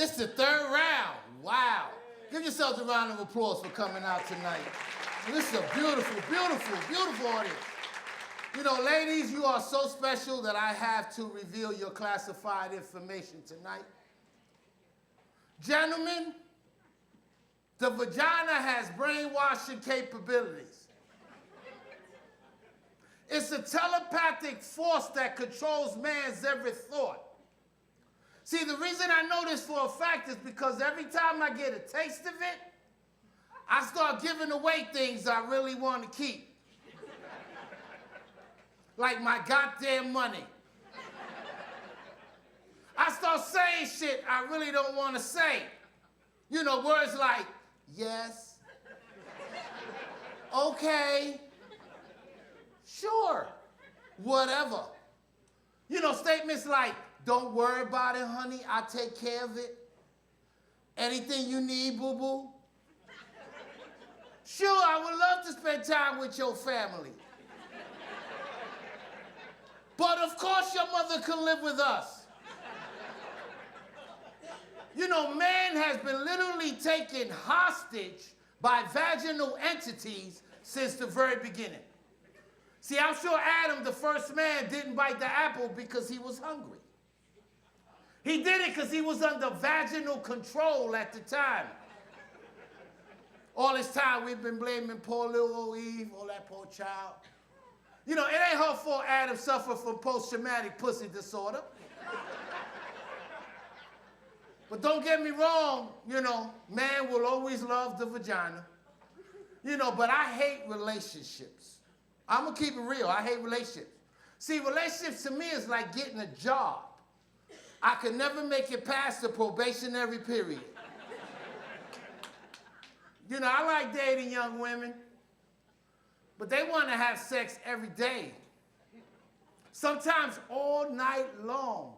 This is the third round. Wow. Give yourselves a round of applause for coming out tonight. This is a beautiful, beautiful, beautiful audience. You know, ladies, you are so special that I have to reveal your classified information tonight. Gentlemen, the vagina has brainwashing capabilities. It's a telepathic force that controls man's every thought. See, the reason I know this for a fact is because every time I get a taste of it, I start giving away things I really want to keep. Like my goddamn money. I start saying shit I really don't want to say. You know, words like, yes, okay, sure, whatever. You know, statements like, don't worry about it, honey, I'll take care of it. Anything you need, boo-boo? Sure, I would love to spend time with your family. But of course your mother can live with us. You know, man has been literally taken hostage by vaginal entities since the very beginning. See, I'm sure Adam, the first man, didn't bite the apple because he was hungry. He did it because he was under vaginal control at the time. All this time we've been blaming poor little old Eve, or that poor child. You know, it ain't her fault Adam suffered from post-traumatic pussy disorder. But don't get me wrong, you know, man will always love the vagina. You know, but I hate relationships. I'm gonna keep it real, I hate relationships. See, relationships to me is like getting a job. I could never make it past the probationary period. You know, I like dating young women, but they want to have sex every day. Sometimes all night long.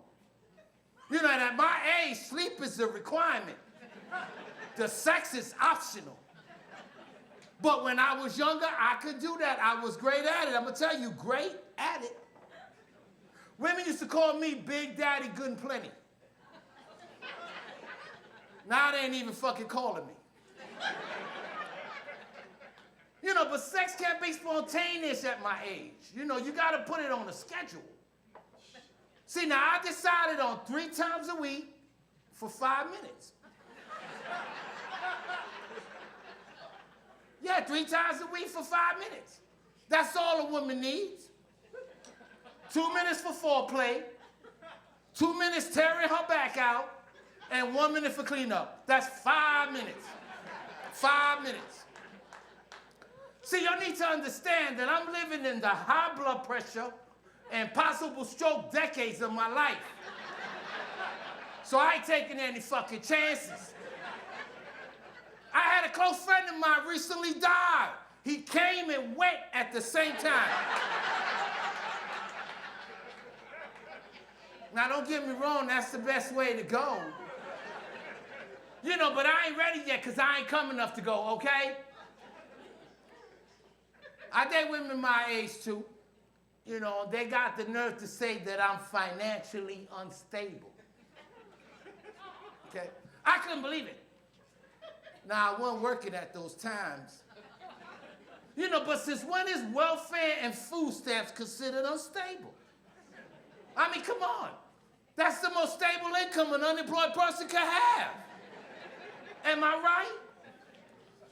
You know, at my age, sleep is a requirement. The sex is optional. But when I was younger, I could do that. I was great at it. I'm going to tell you, great at it. Women used to call me Big Daddy Good and Plenty. Now they ain't even fucking calling me. You know, but sex can't be spontaneous at my age. You know, you got to put it on a schedule. See, now I decided on 3 times a week for 5 minutes. Yeah, 3 times a week for 5 minutes. That's all a woman needs. 2 minutes for foreplay, 2 minutes tearing her back out, and 1 minute for cleanup. That's 5 minutes. 5 minutes. See, y'all need to understand that I'm living in the high blood pressure and possible stroke decades of my life. So I ain't taking any fucking chances. I had a close friend of mine recently died. He came and went at the same time. Now, don't get me wrong, that's the best way to go. You know, but I ain't ready yet because I ain't come enough to go, okay? I date women my age, too. You know, they got the nerve to say that I'm financially unstable. Okay? I couldn't believe it. Now, I wasn't working at those times. You know, but since when is welfare and food stamps considered unstable? I mean, come on. That's the most stable income an unemployed person can have. Am I right?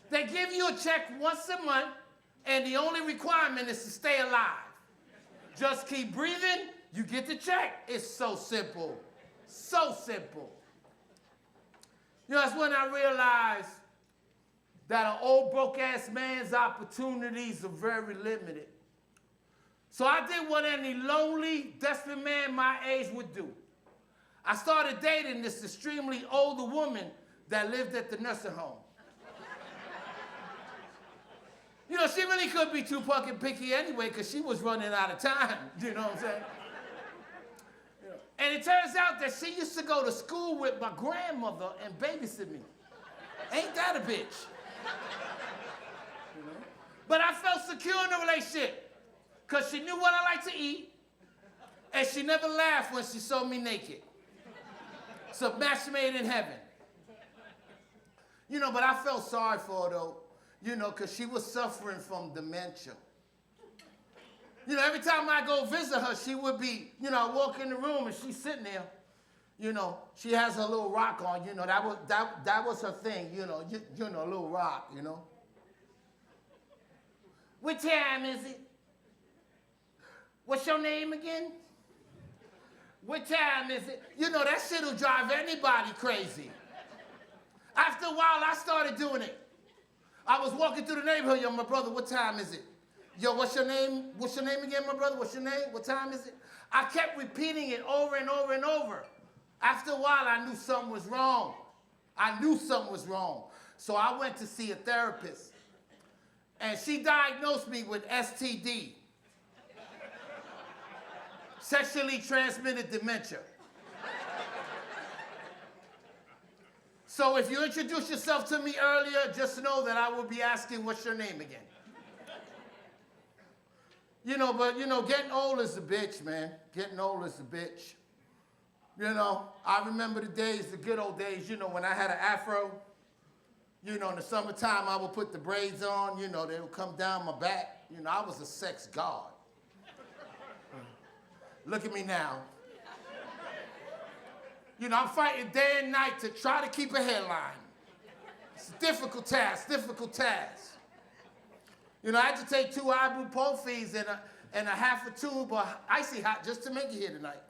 They give you a check once a month, and the only requirement is to stay alive. Just keep breathing, you get the check. It's so simple. So simple. You know, that's when I realized that an old broke-ass man's opportunities are very limited. So I did what any lonely, desperate man my age would do. I started dating this extremely older woman that lived at the nursing home. You know, she really could be too fucking picky anyway because she was running out of time, you know what I'm saying? You know. And it turns out that she used to go to school with my grandmother and babysit me. Ain't that a bitch? You know? But I felt secure in the relationship because she knew what I like to eat and she never laughed when she saw me naked. So match made in heaven. You know, but I felt sorry for her, though, you know, because she was suffering from dementia. You know, every time I go visit her, she would be, you know, I walk in the room and she's sitting there. You know, she has her little rock on, you know, that was her thing, you know, a little rock, you know. What time is it? What's your name again? What time is it? You know, that shit will drive anybody crazy. After a while, I started doing it. I was walking through the neighborhood, yo, my brother, what time is it? Yo, what's your name? What's your name again, my brother? What's your name? What time is it? I kept repeating it over and over and over. After a while, I knew something was wrong. I knew something was wrong. So I went to see a therapist. And she diagnosed me with STD. Sexually transmitted dementia. So if you introduce yourself to me earlier, just know that I will be asking, what's your name again? You know, but, you know, getting old is a bitch, man. Getting old is a bitch. You know, I remember the days, the good old days, you know, when I had an afro. You know, in the summertime, I would put the braids on. You know, they would come down my back. You know, I was a sex god. Look at me now. You know, I'm fighting day and night to try to keep a hairline. It's a difficult task, difficult task. You know, I had to take 2 ibuprofens and a half a tube of Icy Hot just to make it here tonight.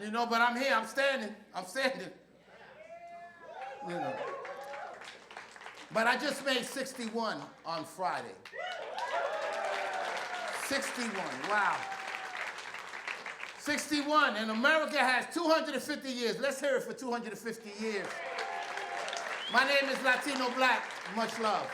You know, but I'm here, I'm standing. You know. But I just made 61 on Friday. 61, wow. 61, and America has 250 years. Let's hear it for 250 years. My name is Latino Black. Much love.